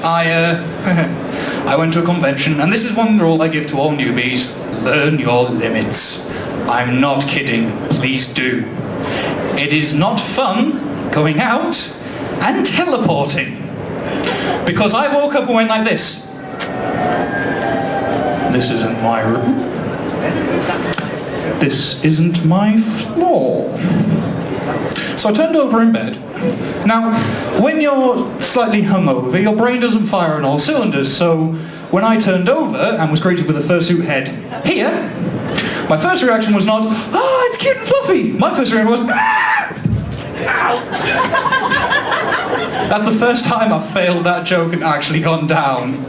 I went to a convention, and this is one rule I give to all newbies: learn your limits. I'm not kidding, please do. It is not fun going out and teleporting. Because I woke up and went like this. This isn't my room. This isn't my floor. So I turned over in bed. Now, when you're slightly hungover, your brain doesn't fire on all cylinders, so when I turned over and was greeted with a fursuit head here, my first reaction was not, "Ah, it's cute and fluffy!" My first reaction was, "Ah!" That's the first time I've failed that joke and actually gone down.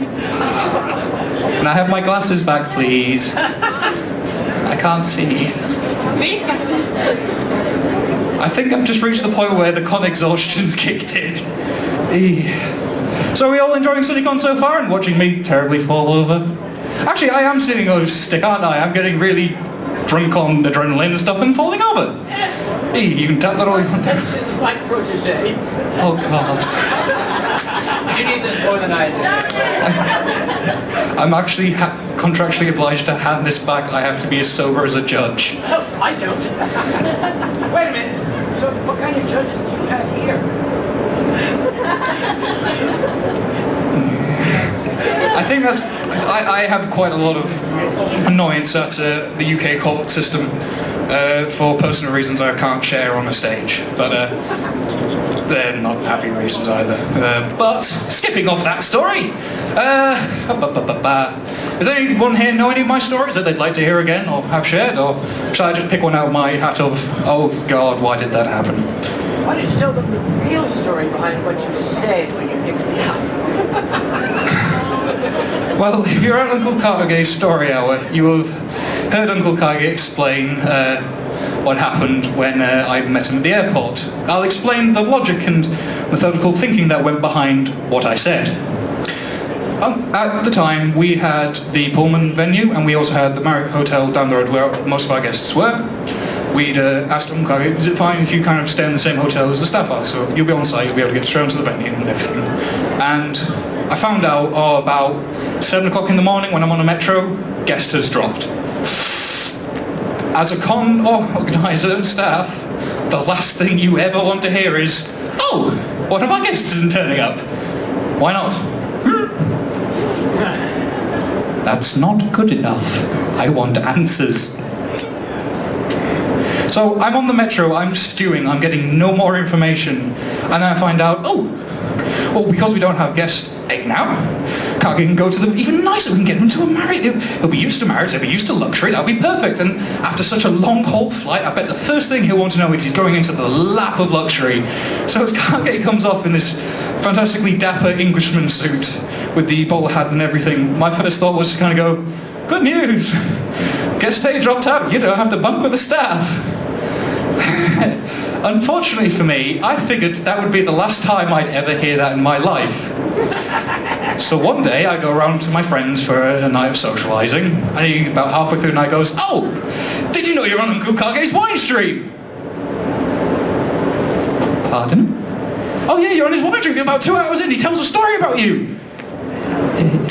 Can I have my glasses back, please? I can't see. I think I've just reached the point where the con exhaustion's kicked in. So are we all enjoying Sunnycon so far and watching me terribly fall over? Actually, I am sitting on a stick, aren't I? I'm getting really drunk on adrenaline and stuff and falling over. Yes! Hey, you can tap that all you want. Attention, my protege. Oh, God. You need this more than I do. I'm actually contractually obliged to hand this back. I have to be as sober as a judge. Oh, I don't. Wait a minute. So, what kind of judges do you have here? I think that's... I have quite a lot of annoyance at the UK court system for personal reasons I can't share on a stage. But they're not happy reasons either. But, skipping off that story, does anyone here know any of my stories that they'd like to hear again or have shared? Or shall I just pick one out of my hat of, oh God, why did that happen? Why don't you tell them the real story behind what you said when you picked me up? Well, if you're at Uncle Karge's story hour, you have heard Uncle Karge explain what happened when I met him at the airport. I'll explain the logic and methodical thinking that went behind what I said. At the time, we had the Pullman venue, and we also had the Marriott Hotel down the road where most of our guests were. We'd asked Uncle Karge, is it fine if you kind of stay in the same hotel as the staff are? So you'll be on site, you'll be able to get straight onto the venue and everything. And I found out about 7 o'clock in the morning when I'm on a metro, guest has dropped. As a con organiser and staff, the last thing you ever want to hear is, "Oh, one of our guests isn't turning up. Why not?" That's not good enough. I want answers. So I'm on the metro, I'm stewing, I'm getting no more information, and then I find out, oh, well, because we don't have guest A now, Karge can go to the even nicer, we can get him to a Marriott. He'll be used to Marriott, he'll be used to luxury, that'll be perfect. And after such a long haul flight, I bet the first thing he'll want to know is he's going into the lap of luxury. So as Karge comes off in this fantastically dapper Englishman suit with the bowler hat and everything, my first thought was to kind of go, good news, guest A dropped out, you don't have to bunk with the staff. Unfortunately for me, I figured that would be the last time I'd ever hear that in my life. So one day I go around to my friends for a night of socialising, and he, about halfway through the night, goes, "Oh, did you know you're on Uncle Karge's wine stream?" Pardon? "Oh yeah, you're on his wine stream. About 2 hours in, he tells a story about you."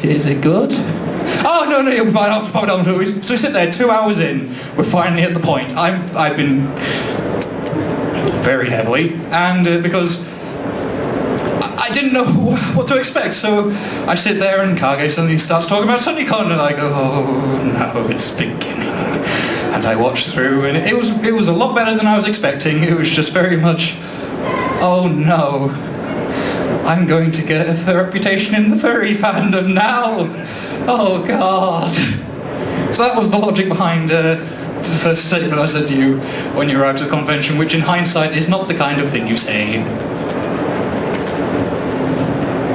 Is it good? "Oh no, you'll be fine. I'll just pop it on." So we sit there 2 hours in. We're finally at the point. I've been very heavily, and because I didn't know what to expect, so I sit there and Karge suddenly starts talking about Sunnycon, and I go, oh no, it's beginning. And I watched through, and it was a lot better than I was expecting. It was just very much, oh no, I'm going to get a reputation in the furry fandom now. Oh God. So that was the logic behind the first statement I said to you when you arrived at the convention, which in hindsight is not the kind of thing you say.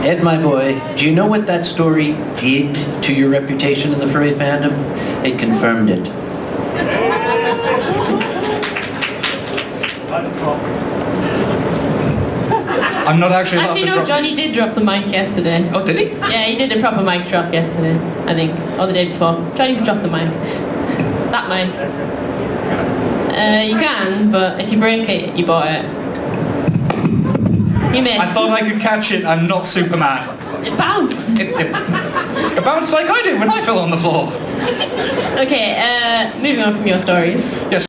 Ed, my boy, do you know what that story did to your reputation in the furry fandom? It confirmed it. I'm not actually allowed to no, drop Johnny did drop the mic yesterday. Oh, did he? Yeah, he did a proper mic drop yesterday, I think, or the day before. Johnny's dropped the mic. That mic. You can, but if you break it, you bought it. You missed. I thought I could catch it. I'm not Superman. It bounced. It bounced like I did when I fell on the floor. Okay, moving on from your stories. Yes.